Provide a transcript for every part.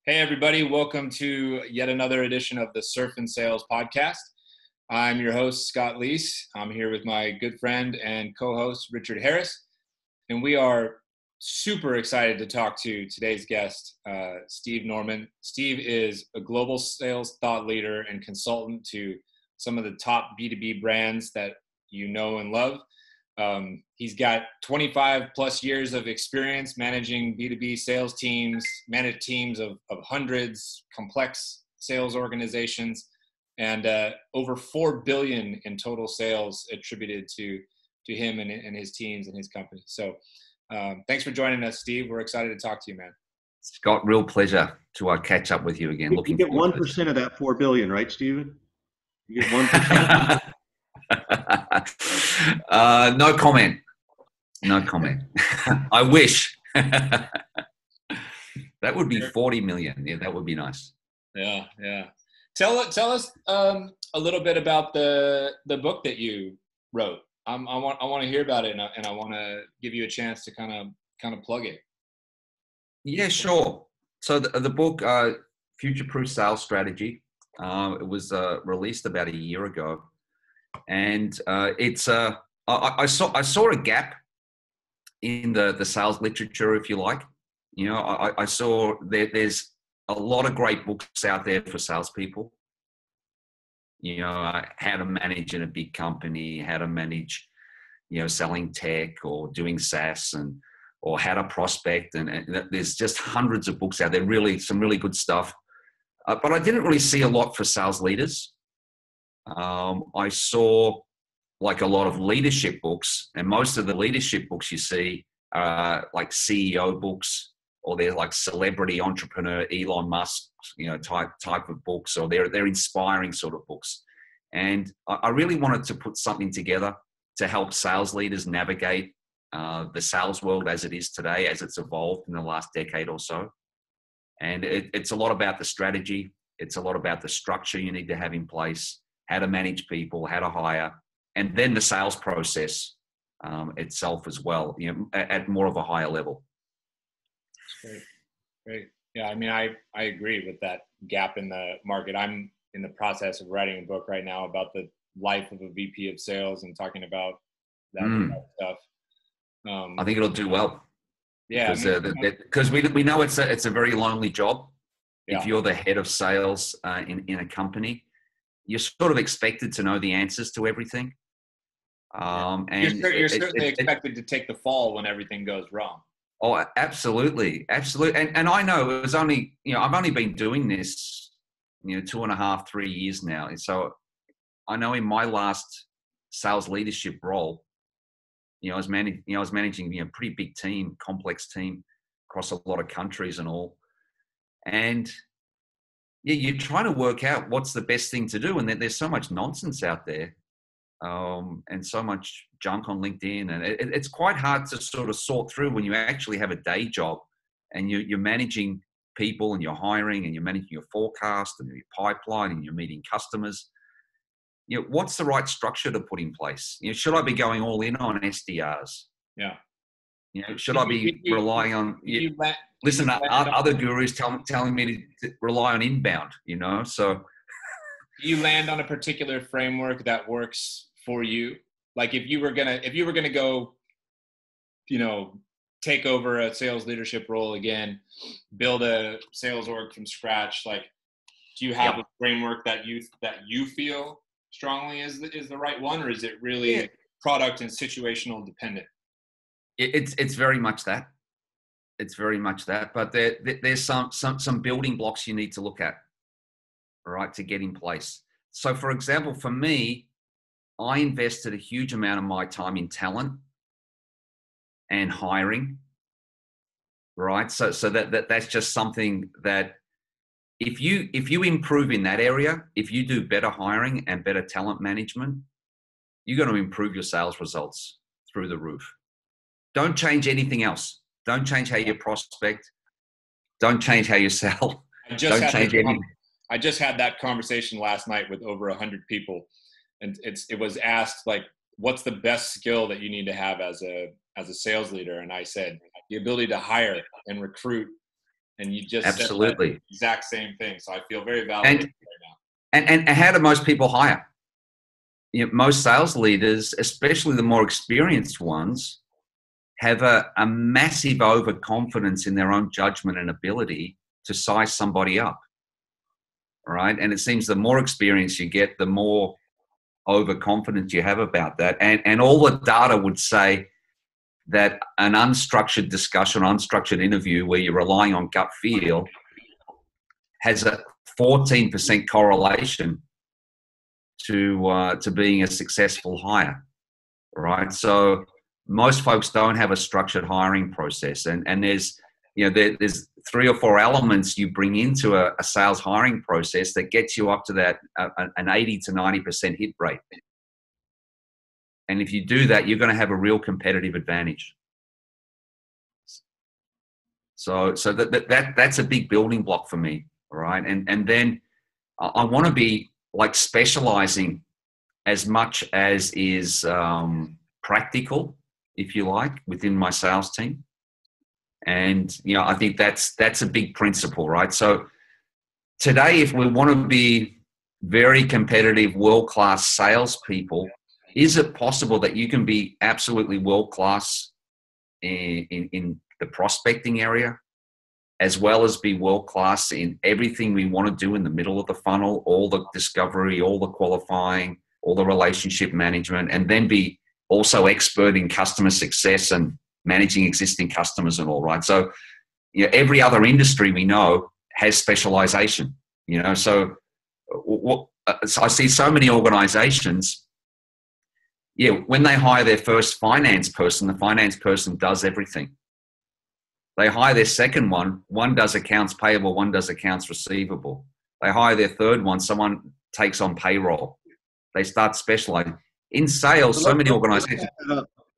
Hey, everybody. Welcome to yet another edition of the Surf and Sales podcast. I'm your host, Scott Leese. I'm here with my good friend and co-host, Richard Harris. And we are super excited to talk to today's guest, Steve Norman. Steve is a global sales thought leader and consultant to some of the top B2B brands that you know and love. He's got 25 plus years of experience managing B2B sales teams, managed teams of hundreds, complex sales organizations, and over 4 billion in total sales attributed to him and his teams and his company. So thanks for joining us, Steve. We're excited to talk to you, man. Scott, real pleasure to catch up with you again. You get 1% of that 4 billion, right, Steven? You get 1%. No comment. No comment. I wish. That would be 40 million. Yeah, that would be nice. Yeah. Tell us a little bit about the book that you wrote. I want to hear about it, and I want to give you a chance to kind of plug it. Yeah, sure. So the book, Futureproof Sales Strategy, it was released about a year ago, and it's I saw a gap in the sales literature, if you like. You know, I saw there's a lot of great books out there for salespeople. You know, how to manage in a big company, how to manage, selling tech or doing SaaS, or how to prospect, and there's just hundreds of books out there. Really, some really good stuff. But I didn't really see a lot for sales leaders. I saw like a lot of leadership books, and most of the leadership books you see are like CEO books, or they're like celebrity entrepreneur Elon Musk, type of books, or they're inspiring sort of books. And I really wanted to put something together to help sales leaders navigate the sales world as it is today, as it's evolved in the last decade or so. And it's a lot about the strategy. It's a lot about the structure you need to have in place, how to manage people, how to hire, and then the sales process itself as well, at more of a higher level. Great. Yeah, I mean, I agree with that gap in the market. I'm in the process of writing a book right now about the life of a VP of sales and talking about that stuff. I think it'll do well. Yeah, because we know it's a very lonely job. Yeah. If you're the head of sales in a company, you're sort of expected to know the answers to everything. And you're certainly expected to take the fall when everything goes wrong. Oh, absolutely. And I know it was only, I've only been doing this, 2.5, 3 years now. And so I know in my last sales leadership role, I was managing a pretty big team, complex team across a lot of countries and all. And yeah, you're trying to work out what's the best thing to do. And there's so much nonsense out there, and so much junk on LinkedIn. And it's quite hard to sort of sort through when you actually have a day job and you're managing people and you're hiring and you're managing your forecast and your pipeline and you're meeting customers. What's the right structure to put in place? Should I be going all in on SDRs? Yeah. Should I be relying on? Listen to other gurus telling me to rely on inbound. So. Do you land on a particular framework that works for you? Like if you were gonna go, take over a sales leadership role again, build a sales org from scratch. Like, do you have a framework that you feel strongly is the right one, or is it really product and situational dependent? It's very much that. It's very much that. But there's some building blocks you need to look at, right, to get in place. So, for example, for me, I invested a huge amount of my time in talent and hiring, right? So that's just something that if you improve in that area, if you do better hiring and better talent management, you're going to improve your sales results through the roof. Don't change anything else. Don't change how you prospect. Don't change how you sell. Don't change anything. I just had that conversation last night with over 100 people, and it was asked, like, what's the best skill that you need to have as a sales leader? And I said, the ability to hire and recruit And you just Absolutely. said that exact same thing. So I feel very validated right now. And how do most people hire? You know, most sales leaders, especially the more experienced ones, have a massive overconfidence in their own judgment and ability to size somebody up, right? And it seems the more experience you get, the more overconfidence you have about that. And all the data would say that an unstructured discussion, unstructured interview where you're relying on gut feel has a 14% correlation to being a successful hire, right? So most folks don't have a structured hiring process, and there's there's 3 or 4 elements you bring into a sales hiring process that gets you up to that an 80 to 90% hit rate. And if you do that, you're going to have a real competitive advantage. So that's a big building block for me, all right? And then I want to be like specializing as much as is practical, if you like, within my sales team. And, I think that's a big principle, right? So today, if we want to be very competitive, world-class salespeople, is it possible that you can be absolutely world-class in the prospecting area, as well as be world-class in everything we want to do in the middle of the funnel, all the discovery, all the qualifying, all the relationship management, and then be also expert in customer success and managing existing customers and all, right? So, every other industry we know has specialization, so I see so many organizations, when they hire their first finance person, the finance person does everything. They hire their second one does accounts payable, one does accounts receivable. They hire their third one, someone takes on payroll. They start specializing. In sales, so many organizations.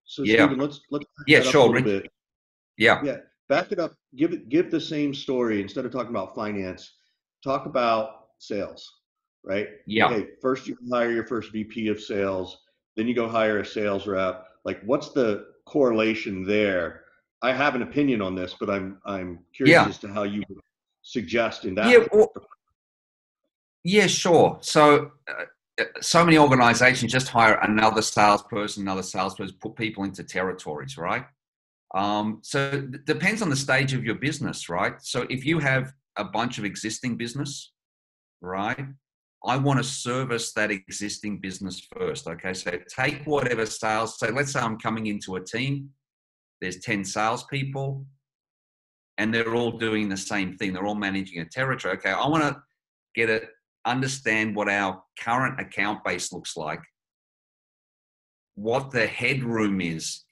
So Stephen, let's yeah, sure, a little bit. Yeah, back it up. Give the same story instead of talking about finance. Talk about sales, right? Yeah. Hey, first you hire your first VP of sales, then you go hire a sales rep. Like, what's the correlation there? I have an opinion on this, but I'm curious as to how you would suggest in that. Yeah, sure. So so many organizations just hire another salesperson, put people into territories, right? So it depends on the stage of your business, right? So if you have a bunch of existing business, right, I want to service that existing business first. Okay, so take whatever sales. So let's say I'm coming into a team. There's 10 salespeople, and they're all doing the same thing. They're all managing a territory. Okay, I want to understand what our current account base looks like, what the headroom is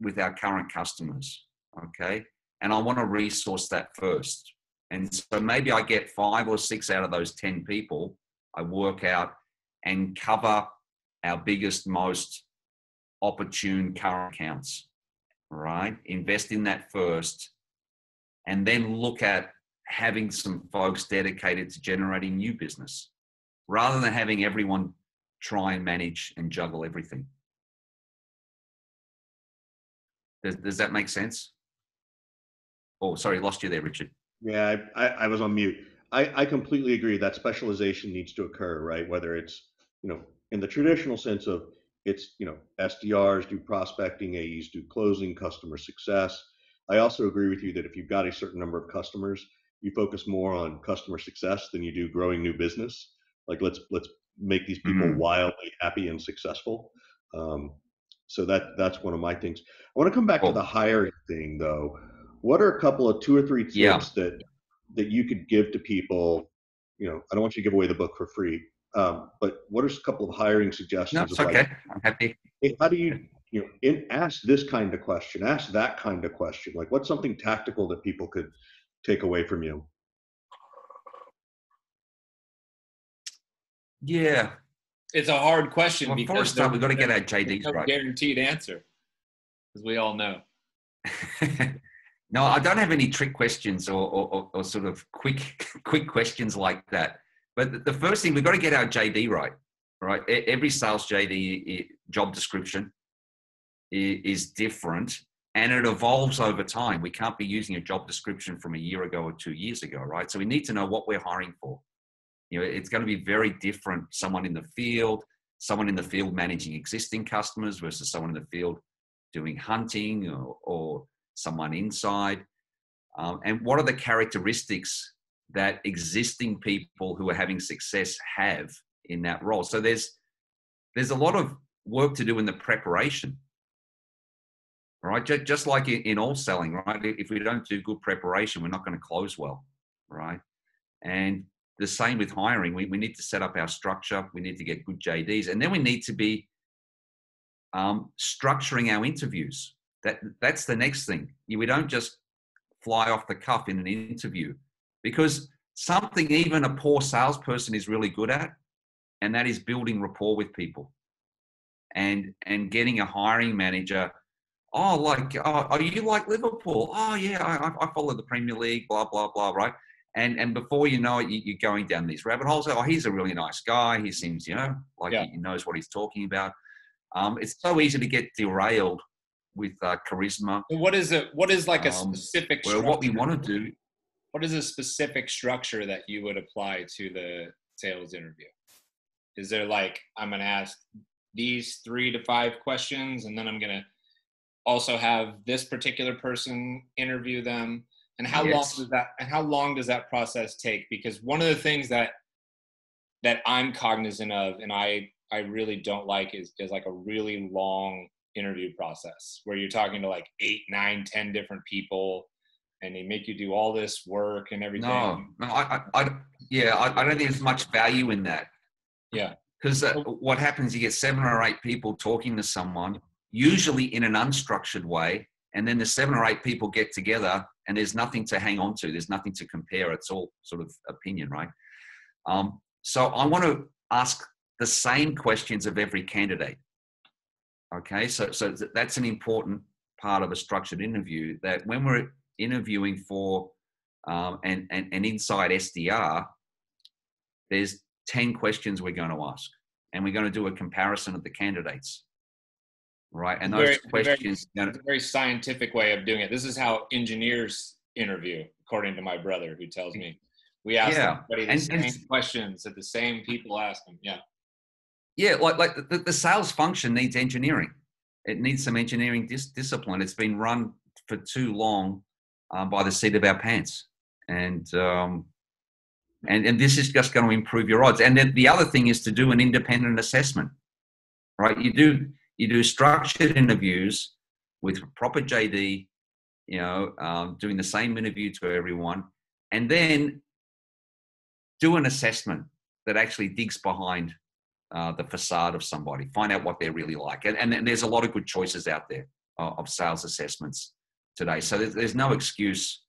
with our current customers. Okay, and I want to resource that first. And so maybe I get 5 or 6 out of those 10 people. I work out and cover our biggest, most opportune current accounts. Right? Invest in that first, and then look at having some folks dedicated to generating new business, rather than having everyone try and manage and juggle everything. Does that make sense? Oh, sorry, lost you there, Richard. Yeah, I was on mute. I completely agree that specialization needs to occur, right? Whether it's, in the traditional sense of it's, SDRs do prospecting, AEs do closing, customer success. I also agree with you that if you've got a certain number of customers, you focus more on customer success than you do growing new business. Like let's make these people wildly happy and successful. So that's one of my things. I want to come back to the hiring thing though. What are a couple of 2 or 3 tips that you could give to people? I don't want you to give away the book for free, but what are a couple of hiring suggestions? No, it's okay. I'm happy. Hey, how do you ask this kind of question, ask that kind of question? Like, what's something tactical that people could take away from you? Yeah, it's a hard question because first time we've got to get our JDs right. Guaranteed answer, as we all know. No, I don't have any trick questions or sort of quick questions like that. But the first thing, we've got to get our JD right, right? Every sales JD job description is different. and it evolves over time. We can't be using a job description from a year ago or 2 years ago, right? So we need to know what we're hiring for. It's going to be very different. Someone in the field managing existing customers versus someone in the field doing hunting, or someone inside. And what are the characteristics that existing people who are having success have in that role? So there's a lot of work to do in the preparation, right? Just like in all selling, right? If we don't do good preparation, we're not going to close well, right? And the same with hiring. We need to set up our structure. We need to get good JDs, and then we need to be structuring our interviews. That's the next thing. We don't just fly off the cuff in an interview, because something even a poor salesperson is really good at, and that is building rapport with people and getting a hiring manager. Oh, are you like Liverpool? Oh yeah, I follow the Premier League, blah, blah, blah, right? And before you know it, you're going down these rabbit holes. Oh, he's a really nice guy. He seems, like he knows what he's talking about. It's so easy to get derailed with charisma. What is like a specific structure? What we want to do. What is a specific structure that you would apply to the sales interview? Is there like, I'm going to ask these 3 to 5 questions, and then I'm going to also have this particular person interview them? And how long does that process take? Because one of the things that I'm cognizant of, and I really don't like, is like a really long interview process where you're talking to like 8, 9, 10 different people, and they make you do all this work and everything. No, I don't think there's much value in that. Yeah. Because what happens, you get 7 or 8 people talking to someone, usually in an unstructured way, and then the 7 or 8 people get together and there's nothing to hang on to. There's nothing to compare. It's all sort of opinion, right? So I want to ask the same questions of every candidate. Okay, so that's an important part of a structured interview, that when we're interviewing for an inside SDR, there's 10 questions we're going to ask, and we're going to do a comparison of the candidates, right? And those questions... It's a very scientific way of doing it. This is how engineers interview, according to my brother, who tells me. We ask everybody the same questions that the same people ask them. Yeah. Yeah, like the sales function needs engineering. It needs some engineering discipline. It's been run for too long by the seat of our pants. And this is just going to improve your odds. And then the other thing is to do an independent assessment, right? You do structured interviews with proper JD, doing the same interview to everyone, and then do an assessment that actually digs behind the facade of somebody, find out what they're really like. And there's a lot of good choices out there of sales assessments today. So there's no excuse,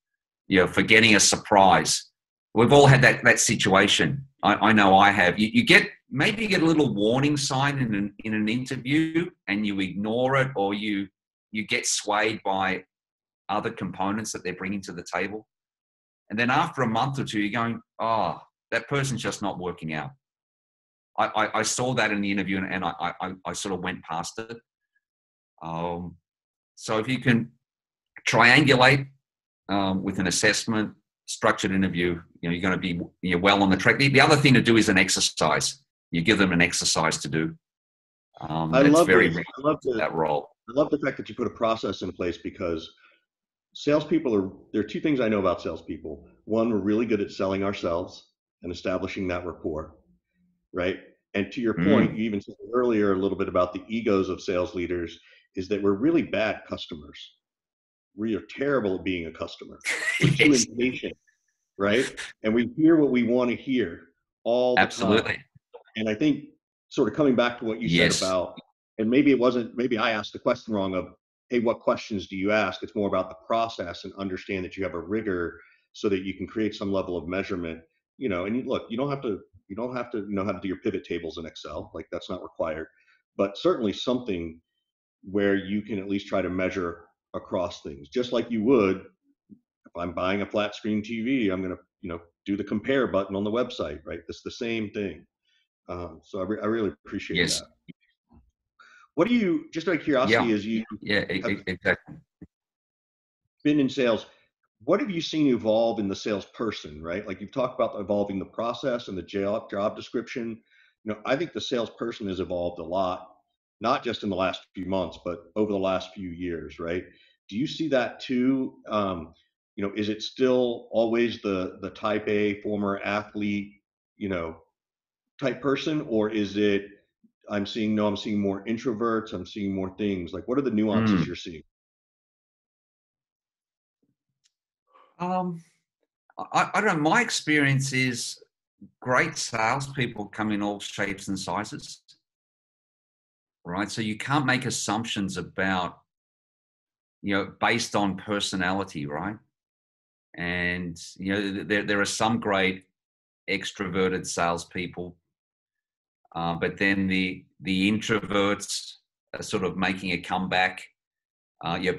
for getting a surprise. We've all had that situation. I know I have. You get a little warning sign in an interview, and you ignore it, or you get swayed by other components that they're bringing to the table. And then after a month or two, you're going, oh, that person's just not working out. I saw that in the interview, and I sort of went past it. So if you can triangulate with an assessment, structured interview, you're going to be well on the track. The other thing to do is an exercise. You give them an exercise to do. I love that role. I love the fact that you put a process in place, because salespeople there are 2 things I know about salespeople. One, we're really good at selling ourselves and establishing that rapport, right? And to your point, you even said earlier a little bit about the egos of sales leaders, is that we're really bad customers. We are terrible at being a customer. We're too impatient, right? And we hear what we want to hear all the Absolutely. time. And I think, sort of coming back to what you said about, and maybe I asked the question wrong of, hey, what questions do you ask? It's more about the process, and understand that you have a rigor so that you can create some level of measurement. And look, you don't have to know how to do your pivot tables in Excel. Like, that's not required, but certainly something where you can at least try to measure across things, just like you would if I'm buying a flat screen TV. I'm going to, do the compare button on the website, right? It's the same thing. So I really appreciate that. What do you, just out of curiosity, exactly. been in sales, what have you seen evolve in the salesperson, right? Like you've talked about evolving the process and the job description. I think the salesperson has evolved a lot, not just in the last few months, but over the last few years, right? Do you see that too? Is it still always the type A former athlete, type person, or is it I'm seeing more introverts, I'm seeing more things. Like what are the nuances you're seeing? Um, I don't know. My experience is great salespeople come in all shapes and sizes, right? So you can't make assumptions about, based on personality, right? And there are some great extroverted salespeople, but then the introverts are sort of making a comeback.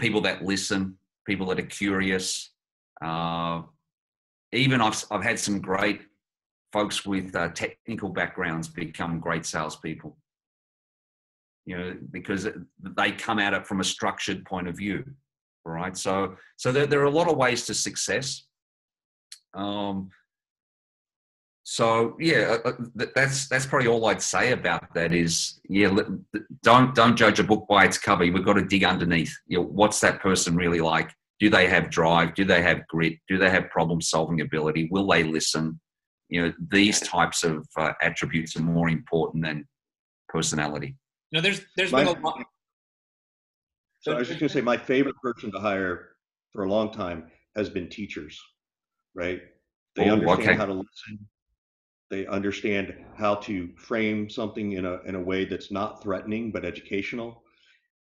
People that listen, people that are curious. Even I've had some great folks with technical backgrounds become great salespeople. Because they come at it from a structured point of view, right? So there are a lot of ways to success. That's probably all I'd say about that is, don't judge a book by its cover. We've got to dig underneath. What's that person really like? Do they have drive? Do they have grit? Do they have problem-solving ability? Will they listen? These types of attributes are more important than personality. There's been a lot. So I was just going to say, my favorite person to hire for a long time has been teachers, right? They understand how to listen. They understand how to frame something in a way that's not threatening but educational.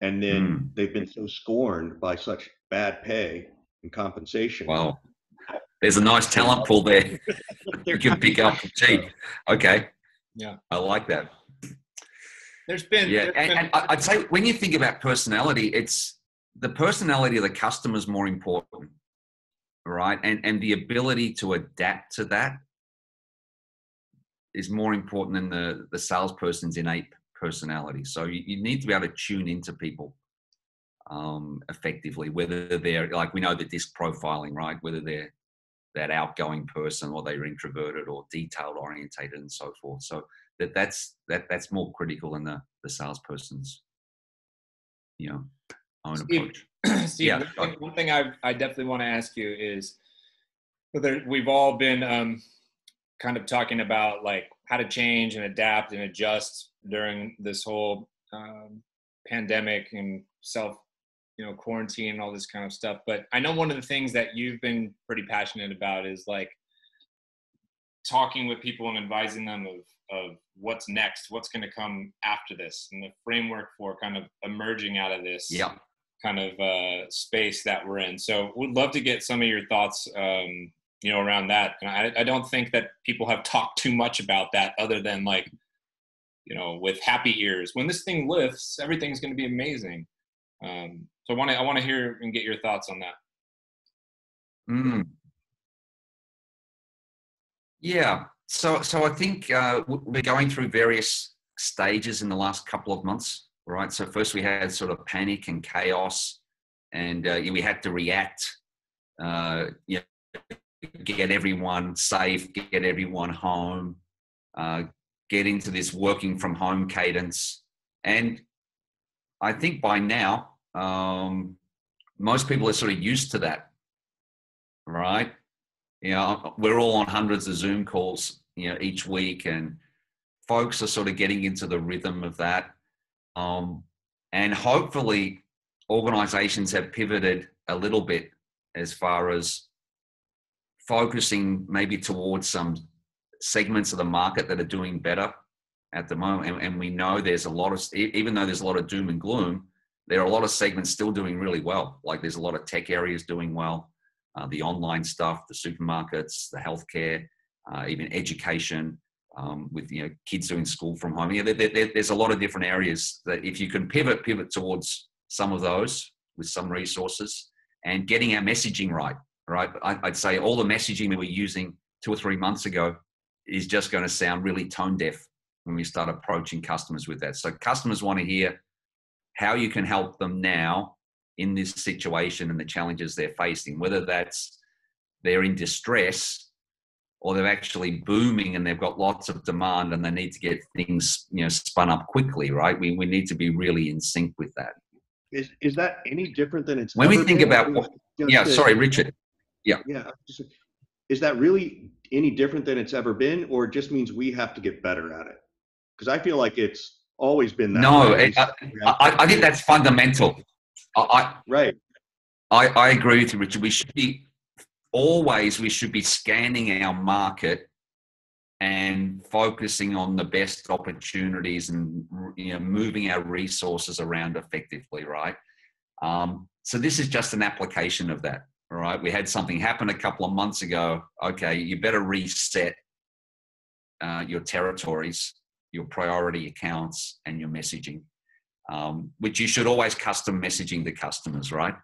And then they've been so scorned by such bad pay and compensation. Wow. There's a nice talent pool there. You can pick up cheap. Okay. Yeah. I like that. And I'd say when you think about personality, it's the personality of the customer is more important, right? And the ability to adapt to that is more important than the salesperson's innate personality. So you need to be able to tune into people effectively, whether they're like, we know the disc profiling, right? Whether they're that outgoing person or they're introverted or detailed orientated and so forth. So that's more critical than the salesperson's own approach. Steve, one thing I definitely want to ask you is, we've all been kind of talking about like how to change and adapt and adjust during this whole pandemic and quarantine and all this kind of stuff. But I know one of the things that you've been pretty passionate about is like talking with people and advising them of what's next, what's going to come after this, and the framework for kind of emerging out of this kind of space that we're in. So we'd love to get some of your thoughts, around that. And I don't think that people have talked too much about that other than like, with happy ears. When this thing lifts, everything's going to be amazing. So I want to hear and get your thoughts on that. Yeah. So I think we're going through various stages in the last couple of months, right? So first we had sort of panic and chaos, and we had to react, get everyone safe, get everyone home, get into this working from home cadence. And I think by now, most people are sort of used to that, right? We're all on hundreds of Zoom calls, each week, and folks are sort of getting into the rhythm of that. And hopefully organizations have pivoted a little bit as far as focusing maybe towards some segments of the market that are doing better at the moment. And we know there's a lot of, even though there's a lot of doom and gloom, there are a lot of segments still doing really well. Like there's a lot of tech areas doing well, the online stuff, the supermarkets, the healthcare, even education, with kids doing school from home. There's a lot of different areas that if you can pivot towards some of those with some resources and getting our messaging right. I'd say all the messaging that we're using 2 or 3 months ago is just going to sound really tone deaf when we start approaching customers with that. So customers want to hear how you can help them now in this situation and the challenges they're facing, whether that's they're in distress or they're actually booming and they've got lots of demand and they need to get things, spun up quickly, right? We need to be really in sync with that. Is that any different than it's when ever we think been? about sorry, Richard. Yeah. Is that really any different than it's ever been, or it just means we have to get better at it? Because I feel like it's always been that way. I think that's fundamental. Right. I agree with you, Richard. We should be scanning our market and focusing on the best opportunities and moving our resources around effectively, right? So this is just an application of that, all right? We had something happen a couple of months ago. Okay, you better reset your territories, your priority accounts, and your messaging, which you should always custom messaging to customers, right?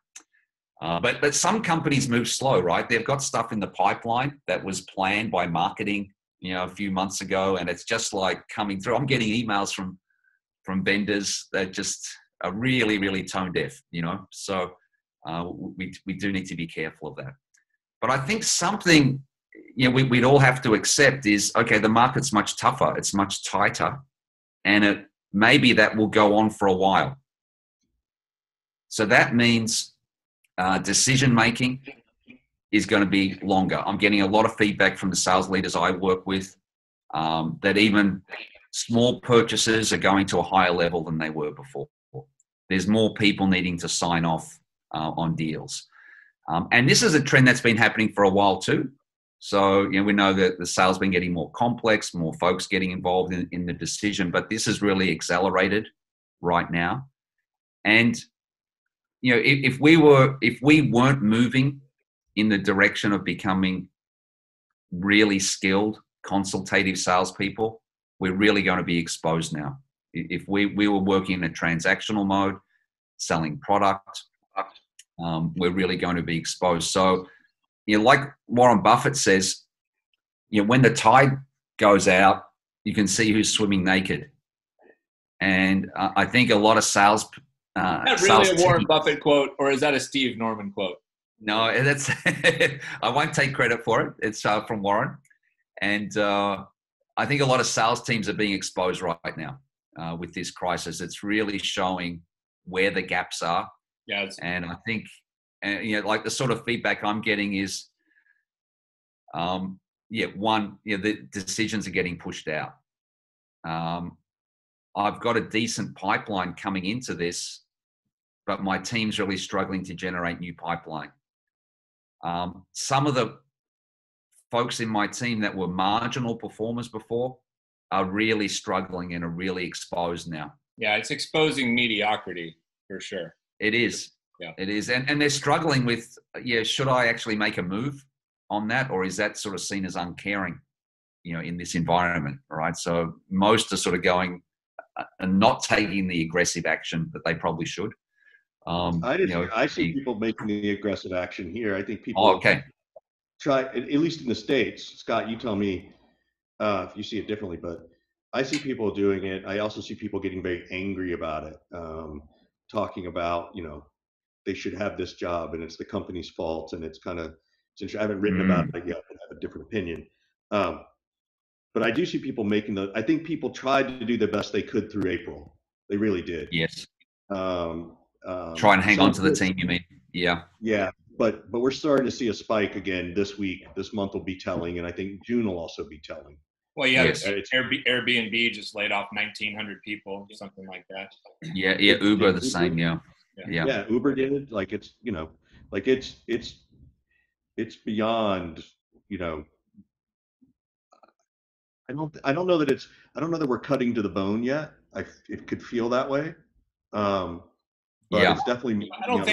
But some companies move slow, right? They've got stuff in the pipeline that was planned by marketing, a few months ago, and it's just like coming through. I'm getting emails from vendors that just are really, really tone deaf, So we do need to be careful of that. But I think something, we'd all have to accept is, okay, the market's much tougher, it's much tighter, and maybe that will go on for a while. So that means decision making is going to be longer. I'm getting a lot of feedback from the sales leaders I work with that even small purchases are going to a higher level than they were before. There's more people needing to sign off on deals. And this is a trend that's been happening for a while too. So, we know that the sales been getting more complex, more folks getting involved in the decision, but this is really accelerated right now. And, if we weren't moving in the direction of becoming really skilled, consultative salespeople, we're really going to be exposed now. If we were working in a transactional mode, selling product, we're really going to be exposed. So, like Warren Buffett says, when the tide goes out, you can see who's swimming naked. And I think a lot of sales. Is that really a Warren Buffett quote, or is that a Steve Norman quote? No, that's I won't take credit for it. It's from Warren. And I think a lot of sales teams are being exposed right now with this crisis. It's really showing where the gaps are. Yeah. And I think, like the sort of feedback I'm getting is, the decisions are getting pushed out. I've got a decent pipeline coming into this, but my team's really struggling to generate new pipeline. Some of the folks in my team that were marginal performers before are really struggling and are really exposed now. Yeah, it's exposing mediocrity for sure. It is. Yeah. It is. And they're struggling with, should I actually make a move on that? Or is that sort of seen as uncaring, in this environment? All right. So most are sort of going and not taking the aggressive action that they probably should. I see people making the aggressive action here. I think people try, at least in the States. Scott, you tell me if you see it differently, but I see people doing it. I also see people getting very angry about it, talking about, they should have this job and it's the company's fault. And it's kind of, since I haven't written about it yet, I have a different opinion. But I do see people I think people tried to do the best they could through April. They really did. Yes. Try and hang on to the team, you mean? Yeah. Yeah. But we're starting to see a spike again this week. This month will be telling, and I think June will also be telling. Well, yeah, yes. Airbnb just laid off 1,900 people, something like that. Yeah, Uber the same, yeah. Uber did. Like it's beyond, I don't know that we're cutting to the bone yet. It could feel that way. But it's definitely I don't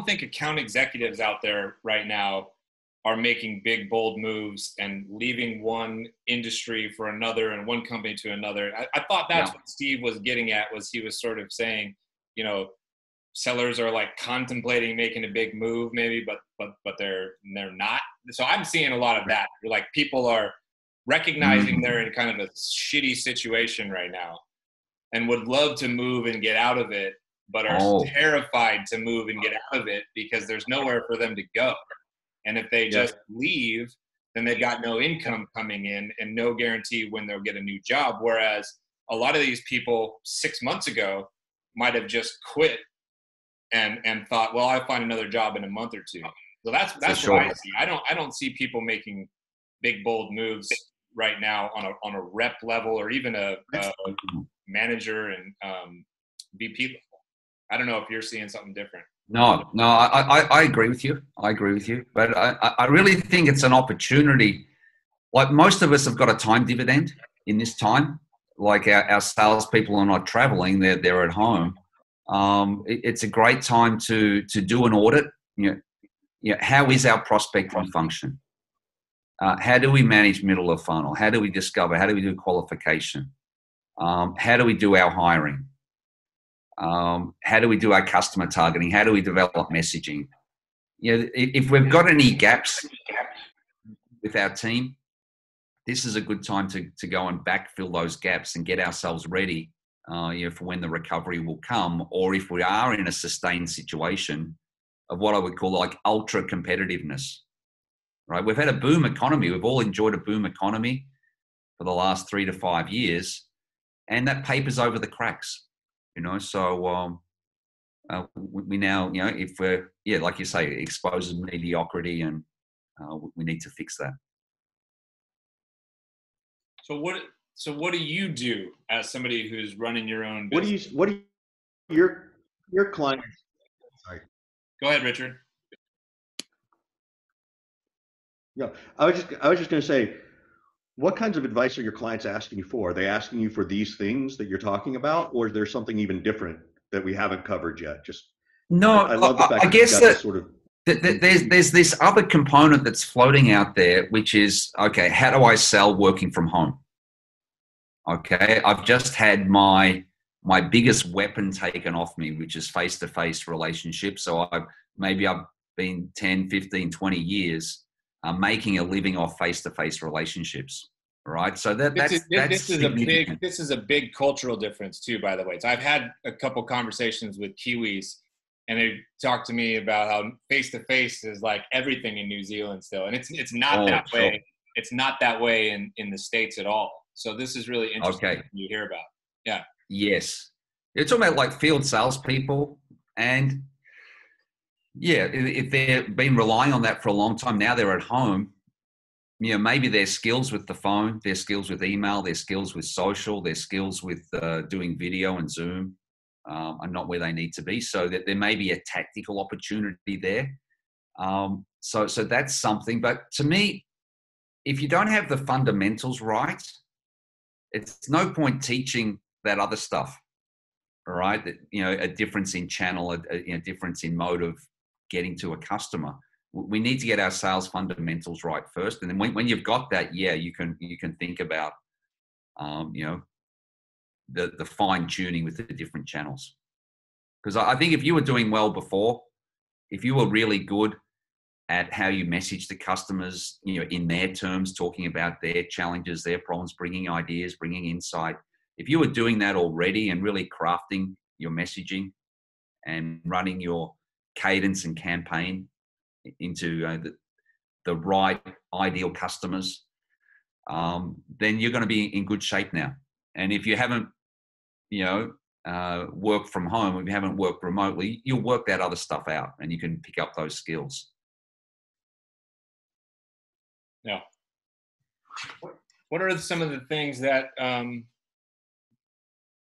think account executives out there right now are making big, bold moves and leaving one industry for another and one company to another. I thought that's what Steve was getting at, was he was sort of saying, sellers are like contemplating making a big move maybe, but they're not. So I'm seeing a lot of that. Like people are recognizing they're in kind of a shitty situation right now and would love to move and get out of it, but are terrified to move and get out of it because there's nowhere for them to go. And if they just leave, then they've got no income coming in and no guarantee when they'll get a new job. Whereas a lot of these people 6 months ago might have just quit and thought, well, I'll find another job in a month or two. So that's what I see. I don't see people making big, bold moves right now on a rep level or even a manager and VP level. I don't know if you're seeing something different. No, I agree with you. But I really think it's an opportunity. Like most of us have got a time dividend in this time. Like our salespeople are not traveling; they're at home. It's a great time to do an audit. How is our prospecting function? How do we manage middle of funnel? How do we discover? How do we do qualification? How do we do our hiring? How do we do our customer targeting? How do we develop messaging? If we've got any gaps with our team, this is a good time to go and backfill those gaps and get ourselves ready for when the recovery will come, or if we are in a sustained situation of what I would call like ultra competitiveness, right? We've had a boom economy. We've all enjoyed a boom economy for the last 3 to 5 years, and that papers over the cracks, so we now, if we're, like you say, exposes mediocrity, and we need to fix that. So what do you do as somebody who's running your own business? What do your clients? Sorry. Go ahead, Richard. Yeah, I was just going to say, what kinds of advice are your clients asking you for? Are they asking you for these things that you're talking about, or is there something even different that we haven't covered yet? I love the fact I guess that sort of. There's this other component that's floating out there, which is, okay, how do I sell working from home? Okay, I've just had my biggest weapon taken off me, which is face-to-face relationships. So I've been 10, 15, 20 years making a living off face-to-face relationships, right? So this is a big cultural difference too, by the way. So I've had a couple conversations with Kiwis, and they talked to me about how face-to-face is like everything in New Zealand still, and it's not that way. It's not that way in the States at all. So this is really interesting you hear about. Yeah. Yes. You're talking about like field salespeople, and if they've been relying on that for a long time, now they're at home, maybe their skills with the phone, their skills with email, their skills with social, their skills with doing video and Zoom are not where they need to be. So that there may be a tactical opportunity there. So that's something. But to me, if you don't have the fundamentals right, it's no point teaching that other stuff. All right, a difference in channel, a difference in mode of getting to a customer. We need to get our sales fundamentals right first, and then when you've got that, you can think about, the fine tuning with the different channels. Because I think if you were doing well before, if you were really good at how you message the customers, in their terms, talking about their challenges, their problems, bringing ideas, bringing insight. If you were doing that already and really crafting your messaging and running your cadence and campaign into the right ideal customers, then you're going to be in good shape now. And if you haven't, worked from home, if you haven't worked remotely, you'll work that other stuff out and you can pick up those skills. Yeah. What are some of the things that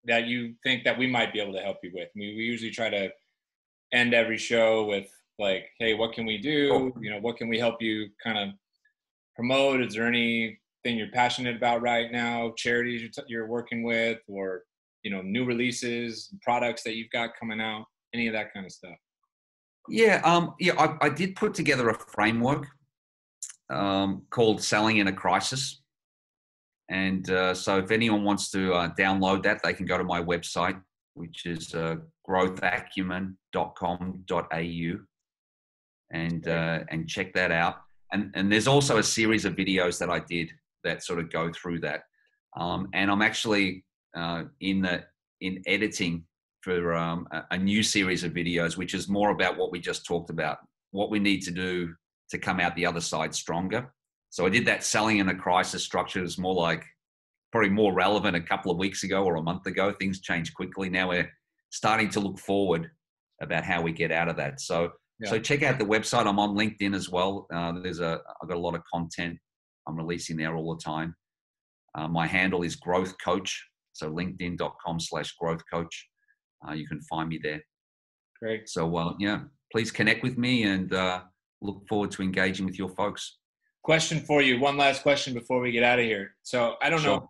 that you think that we might be able to help you with? I mean, we usually try to end every show with like, hey, what can we do? What can we help you kind of promote? Is there anything you're passionate about right now? Charities you're working with, or new releases, products that you've got coming out? Any of that kind of stuff? I did put together a framework called Selling in a Crisis. And so if anyone wants to download that, they can go to my website, which is growthacumen.com.au, and check that out. And there's also a series of videos that I did that sort of go through that. And I'm actually in editing for a new series of videos, which is more about what we just talked about, what we need to do to come out the other side stronger. So I did that selling in a crisis structure. Is more like probably more relevant a couple of weeks ago or a month ago. Things change quickly. Now we're starting to look forward about how we get out of that. So check out the website. I'm on LinkedIn as well. I've got a lot of content I'm releasing there all the time. My handle is Growth Coach. So linkedin.com/growth coach. You can find me there. Great. So please connect with me and look forward to engaging with your folks. Question for you. One last question before we get out of here. So I don't know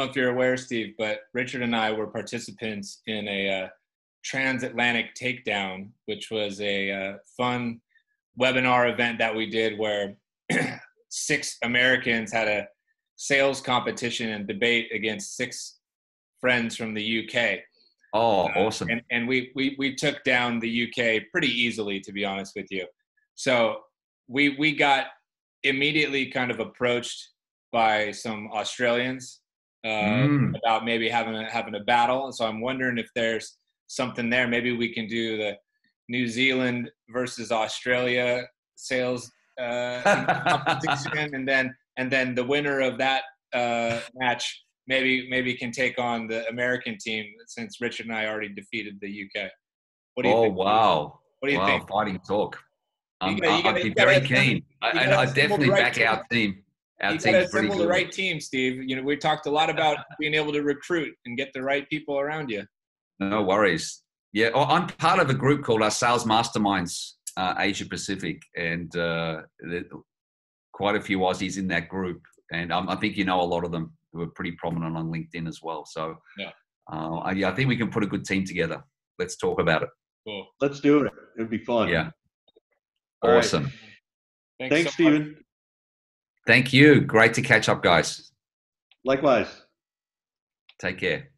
if you're aware, Steve, but Richard and I were participants in a transatlantic takedown, which was a fun webinar event that we did where 6 Americans had a sales competition and debate against 6 friends from the UK. Oh, awesome. And we took down the UK pretty easily, to be honest with you. So we got immediately kind of approached by some Australians about maybe having a battle. And so I'm wondering if there's something there. Maybe we can do the New Zealand versus Australia sales competition, and then the winner of that match maybe can take on the American team, since Richard and I already defeated the UK. What do you think? Wow. What do you think? Fighting talk. I'd be you very gotta keen. I definitely back our team. You got to assemble the right team, Steve. You know, we talked a lot about being able to recruit and get the right people around you. No worries. Yeah, I'm part of a group called our Sales Masterminds Asia Pacific, and quite a few Aussies in that group. And I think you know a lot of them who are pretty prominent on LinkedIn as well. So I think we can put a good team together. Let's talk about it. Cool. Let's do it. It'd be fun. Yeah. All awesome. Right. Thanks, Stephen. Thank you. Great to catch up, guys. Likewise. Take care.